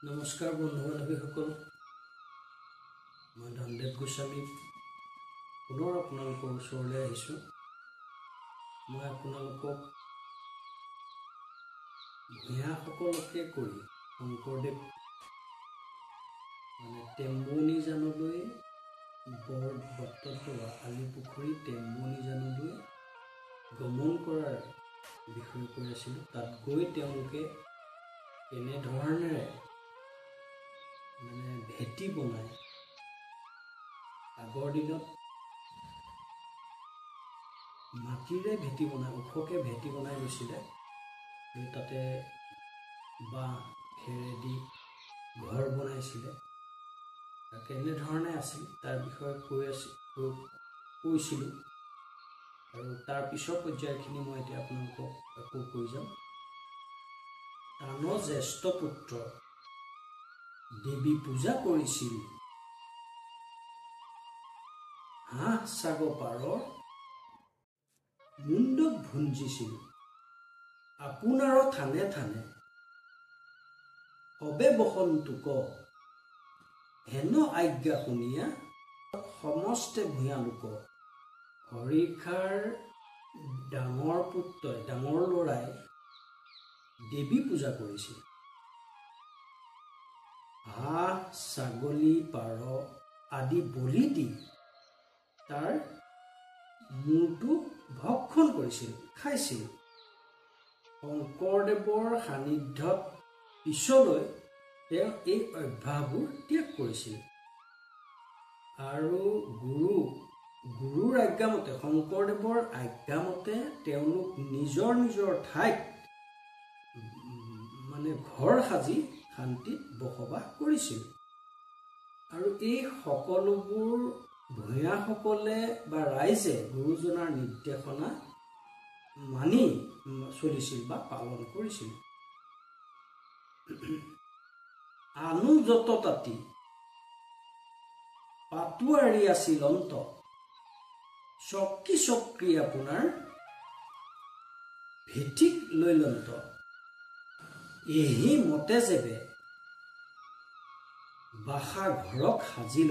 নমস্কাৰ বন্ধু বান্ধৱীসকল, মই ধনদেৱ গোস্বামী পুনৰ আপোনালোকৰ ওচৰলৈ আহিছোঁ। মই আপোনালোকক ভূঞাসকলকে কৰি শংকৰদেৱ টেম্বুনি জানলৈ বৰদত্তৰা আলিপুখুৰী টেম্বুনি জানলৈ গমন কৰাৰ বিষয়ে কৈ আছিলোঁ। তাত গৈ তেওঁলোকে কেনেধৰণেৰে ভেটি বনায়, আগৰ দিনত মাটিৰে ভেটি বনাই ওখকৈ ভেটি বনাই গৈছিলে। তাতে বাঁহ খেৰেদি ঘৰ বনাইছিলে। কেনেধৰণে আছিল তাৰ বিষয়ে কৈছিলোঁ আৰু তাৰ পিছৰ পৰ্যায়খিনি মই এতিয়া আপোনালোকক আকৌ কৈ যাম। টানৰ জ্যেষ্ঠ পুত্ৰ দেৱী পূজা কৰিছিল, হাঁহ ছাগ পাৰৰ মুণ্ডক ভুঞ্জিছিল। আপোনাৰ থানে থানে সবে বসন্তোক, হেন আজ্ঞা শুনিয়া সমস্তে ভূঞা লোক। হৰিষাৰ ডাঙৰ পুত্ৰই ডাঙৰ ল'ৰাই দেৱী পূজা কৰিছিল। হাঁহ ছাগলী পাৰ আদি বলি দি তাৰ মূৰটো ভক্ষণ কৰিছিল, খাইছিল। শংকৰদেৱৰ সান্নিধ্যত পিছলৈ তেওঁ এই অভ্যাসবোৰ ত্যাগ কৰিছিল আৰু গুৰুৰ আজ্ঞামতে, শংকৰদেৱৰ আজ্ঞামতে তেওঁলোক নিজৰ নিজৰ ঠাইত ঘৰ সাজি শান্তিত বসবাস কৰিছিল। আৰু এই সকলোবোৰ ভূঞাসকলে বা ৰাইজে গুৰুজনাৰ নিৰ্দেশনা মানি চলিছিল বা পালন কৰিছিল। আনু যত তাতি পাটোৱাৰী আছিল অন্ত, চকী চক্ৰী আপোনাৰ ভেটিক লৈ লন্ত। এহি মতে যেবে বাসা ঘৰক সাজিল,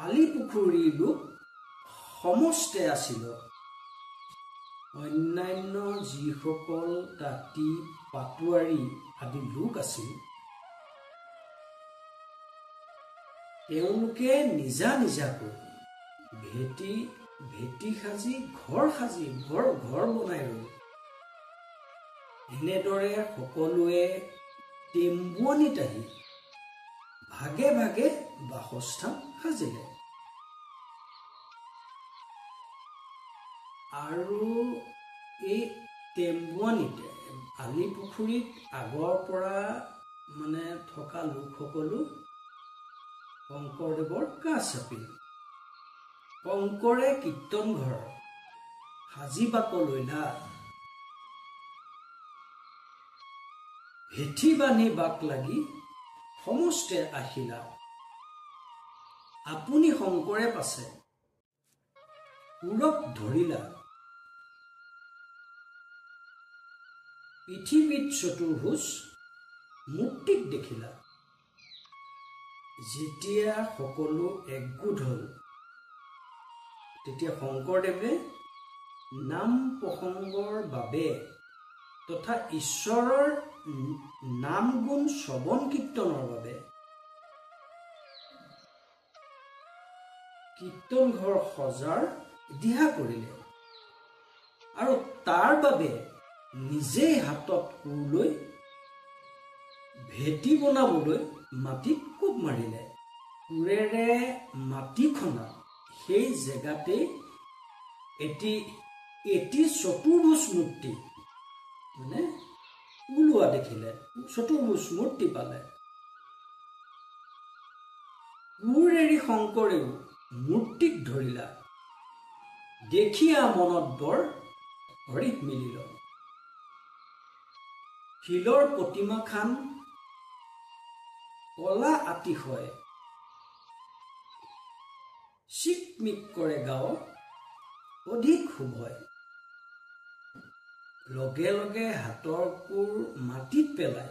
আলিপুখুৰী লোক সমস্তে আছিল। অন্যান্য যিসকল তাঁতী পাটোৱাৰী আদি লোক আছিল, তেওঁলোকে নিজা নিজাকৈ ভেটি সাজি ঘৰ বনাই ৰ'ল। এনেদৰে সকলোৱে টেম্বুনিত আহি ভাগে ভাগে বাসস্থান সাজিলে। আৰু এই টেম্বুনিত আলিপুখুৰীত আগৰ পৰা থকা লোকসকলো শংকৰদেৱৰ কাষ চাপিল। শংকৰে কীৰ্তন ঘৰ সাজি বাক লৈলা, ভেটি বান্ধি বাক লাগি সমস্তে আহিলা। আপুনি শংকৰে পাছে পুৰক ধৰিলা, পৃথিৱীত চতুৰ্ভুজ মূৰ্তিক দেখিলা। যেতিয়া সকলো একগোট হ'ল, তেতিয়া শংকৰদেৱে নাম প্ৰসংগৰ বাবে তথা ঈশ্বৰৰ নাম গুণ শ্ৰৱণ কীৰ্তনৰ বাবে কীৰ্তন ঘৰ সজাৰ দিহা কৰিলে আৰু তাৰ বাবে নিজেই হাতত কোৰ লৈ ভেটি বনাবলৈ মাটিত কোব মাৰিলে। কোৰেৰে মাটি খনা সেই জেগাতেই এটি চতুৰ্ভুজ মূৰ্তি ওলোৱা দেখিলে, চতুৰ্ভুজ মূৰ্তি পালে। কোৰ এৰি শংকৰেও মূৰ্তিক ধৰিলা, দেখিয়া মনত বৰ হৰিত মিলিল। শিলৰ প্ৰতিমা খান কলা আতিশয়, চিকমিক কৰে গাঁও অধিক শুভয়। লগে লগে হাতৰ কোৰ মাটিত পেলাই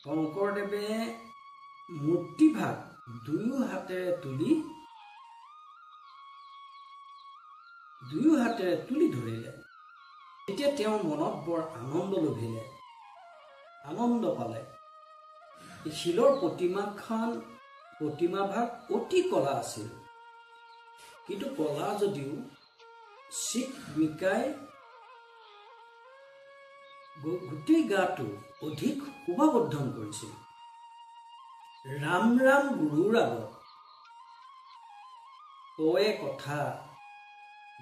শংকৰদেৱে মূৰ্তিভাগ দুয়ো হাতেৰে তুলি ধৰিলে। তেতিয়া তেওঁৰ মনত বৰ আনন্দ লভিলে, আনন্দ পালে। শিলৰ প্ৰতিমাভাগ অতি কলা আছিল, কিন্তু কলা যদিও চিক মিকাই গোটেই গাটো অধিক শোভাবৰ্ধন কৰিছিল। ৰাম ৰাম গুৰুৰ আগত কয়ে কথা,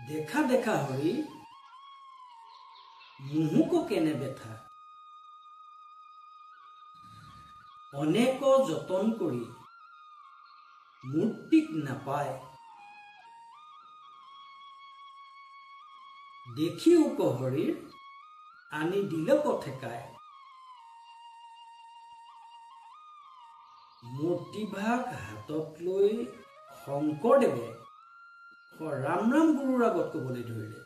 দেখা দেখা হৰি মুহুক কেনে বেথা। অনেক যতন কৰি মূৰ্তিক নাপায়, দেখি উপহৰিৰ আনি দিলে পথেকায়। মূৰ্তিভাগ হাতত লৈ শংকৰদেৱে ৰাম ৰাম গুৰুৰ আগত ক'বলৈ ধৰিলে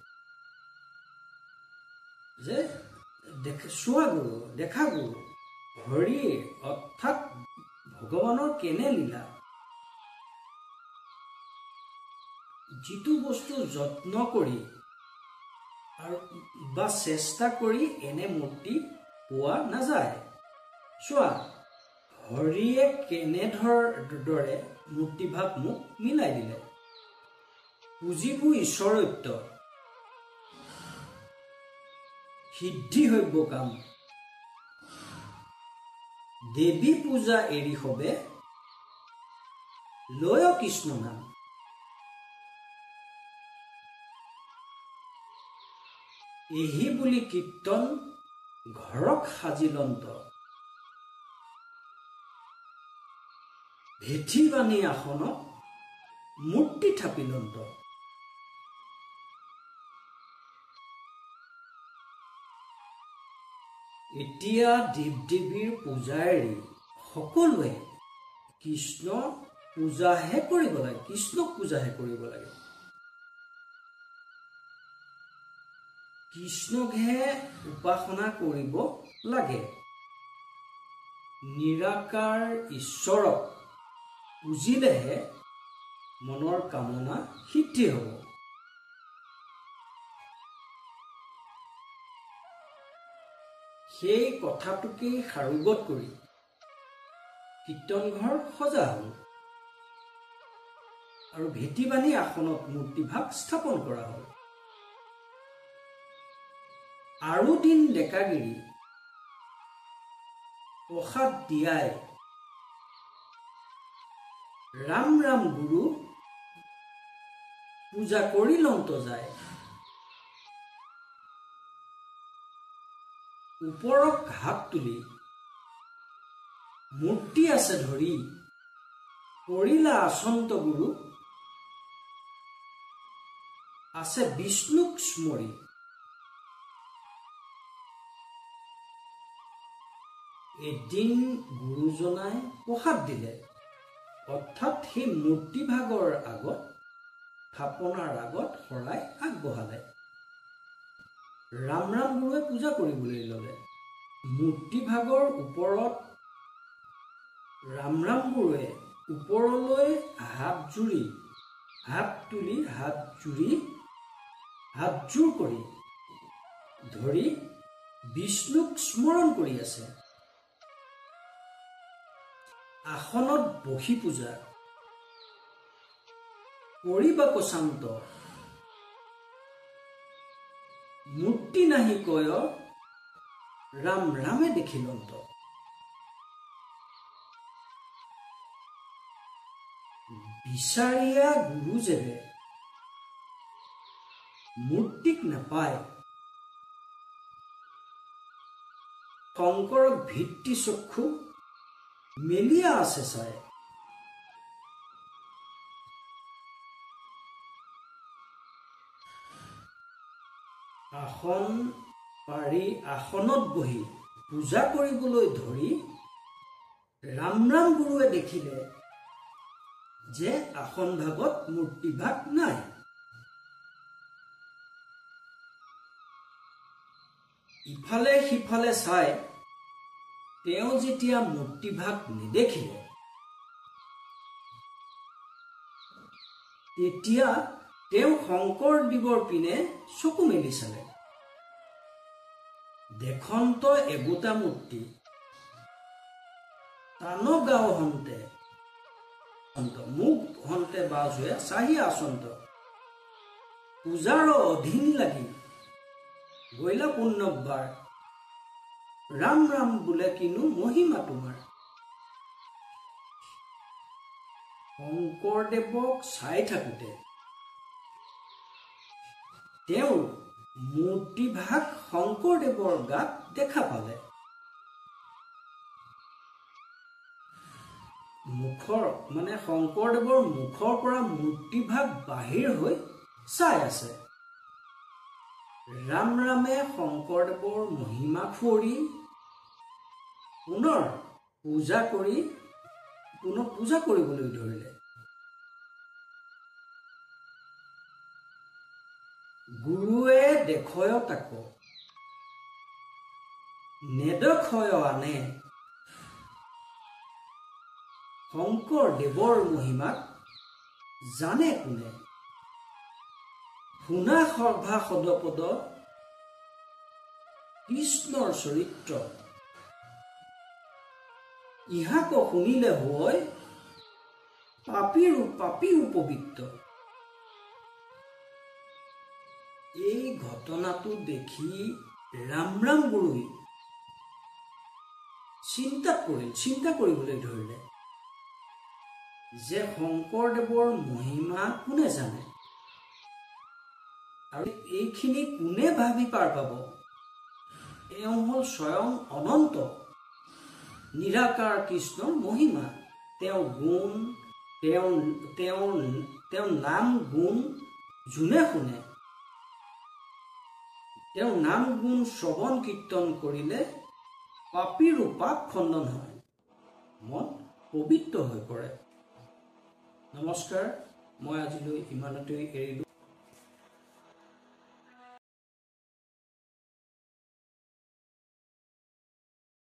যে চোৱা গুৰু, দেখা গুৰু, হৰি অৰ্থাৎ ভগৱানৰ কেনে লীলা। যিটো বস্তু যত্ন কৰি আৰু বা চেষ্টা কৰি এনে মূৰ্তি পোৱা নাযায়। চোৱা হৰিয়ে কেনেদৰে মূৰ্তিভাগ মোক মিলাই দিলে। পুঁজিবোৰ ঈশ্বৰত্ব, সিদ্ধি হব্য কাম, দেৱী পূজা এৰি হবে লয় কৃষ্ণ নাম। এহি বুলি কীৰ্তন ঘৰক সাজিলন্ত, ভেঠি বাণী আসনত মূৰ্তি থাপিলন্ত। এতিয়া দেৱ দেৱীৰ পূজা এৰি সকলোৱে কৃষ্ণক পূজাহে কৰিব লাগে। কৃষ্ণকহে উপাসনা কৰিব লাগে। নিৰাকাৰ ঈশ্বৰক পুজিলেহে মনৰ কামনা সিদ্ধি হ'ব। সেই কথাটোকেই সাৰোগত কৰি কীৰ্তনঘৰ সজা হ'ল আৰু ভেটি বান্ধি আসনত মূৰ্তিভাগ স্থাপন কৰা হ'ল। আৰু দিন ডেকাগিৰি প্ৰসাদ দিয়াই ৰাম ৰাম গুৰু পূজা কৰিলন্ত যায়। ওপৰক হাত তুলি মূৰ্তি আছে ধৰি কৰিলা আচন্ত গুৰু, আছে বিষ্ণুক স্মৰি। এদিন গুৰুজনাই প্ৰসাদ দিলে, অৰ্থাৎ সেই মূৰ্তিভাগৰ আগত থাপনাৰ আগত শৰাই আগবঢ়ালে। ৰাম ৰাম গুৰুৱে পূজা কৰিবলৈ ল'লে। মূৰ্তিভাগৰ ওপৰত ৰাম ৰাম গুৰুৱে ওপৰলৈ হাত জোৰ কৰি ধৰি বিষ্ণুক স্মৰণ কৰি আছে। আসনত বহি পূজা কৰিবা প্ৰশান্ত, মূৰ্তি নাহি কয় ৰাম ৰামে দেখিলন্ত। বিচাৰিয়া গুৰু যেবে মূৰ্তিক নাপায়, শংকৰক ভিত্তি চক্ষু মেলিয়া আছে চাই। আসন পাৰি আসনত বহি পূজা কৰিবলৈ ধৰি ৰাম ৰাম গুৰুৱে দেখিলে যে আসন ভাগত মূৰ্তিভাগ নাই। ইফালে সিফালে চাই তেওঁ যেতিয়া মূৰ্তিভাগ নেদেখিলে তেতিয়া তেওঁ শংকৰদেৱৰ পিনে চকু মেলি চালে। দেখন্ত এগোটা মূৰ্তি তানগাঁও হন্তে মুখ হন্তে বাজুৱে চাহি আচন্ত পূজাৰ অধীন লাগি গৈলা পুণ্যবাৰ ৰাম ৰাম বোলে কিনো মহিমা তোমাৰ। শংকৰদেৱক চাই থাকোঁতে তেওঁৰ মূৰ্তিভাগ শংকৰদেৱৰ গাত দেখা পালে। শংকৰদেৱৰ মুখৰ পৰা মূৰ্তিভাগ বাহিৰ হৈ চাই আছে। ৰাম ৰামে শংকৰদেৱৰ মহিমা সুঁৱৰি পুনৰ পূজা কৰিবলৈ ধৰিলে। গুৰুৱে দেখয় তাক নেদেখয় আনে, শংকৰদেৱৰ মহিমাক জানে কোনে। শুনা সভা সদপদ কৃষ্ণৰ চৰিত্ৰ, ইহাক শুনিলে হয় পাপীও পবিত্ৰ। এই ঘটনাটো দেখি ৰাম গুৰুই চিন্তা কৰিবলৈ ধৰিলে যে শংকৰদেৱৰ মহিমা কোনে জানে আৰু এইখিনি কোনে ভাবি পাৰ পাব। এওঁ হ'ল স্বয়ং অনন্ত নিৰাকাৰ কৃষ্ণৰ মহিমা। তেওঁৰ গুণ, তেওঁৰ নাম গুণ যোনে শুনে, তেওঁৰ নাম গুণ শ্ৰৱণ কীৰ্তন কৰিলে পাপীৰো পাপ খণ্ডন হয়, মন পবিত্ৰ হৈ পৰে। নমস্কাৰ, মই আজিলৈ ইমানতেই এৰিলোঁ।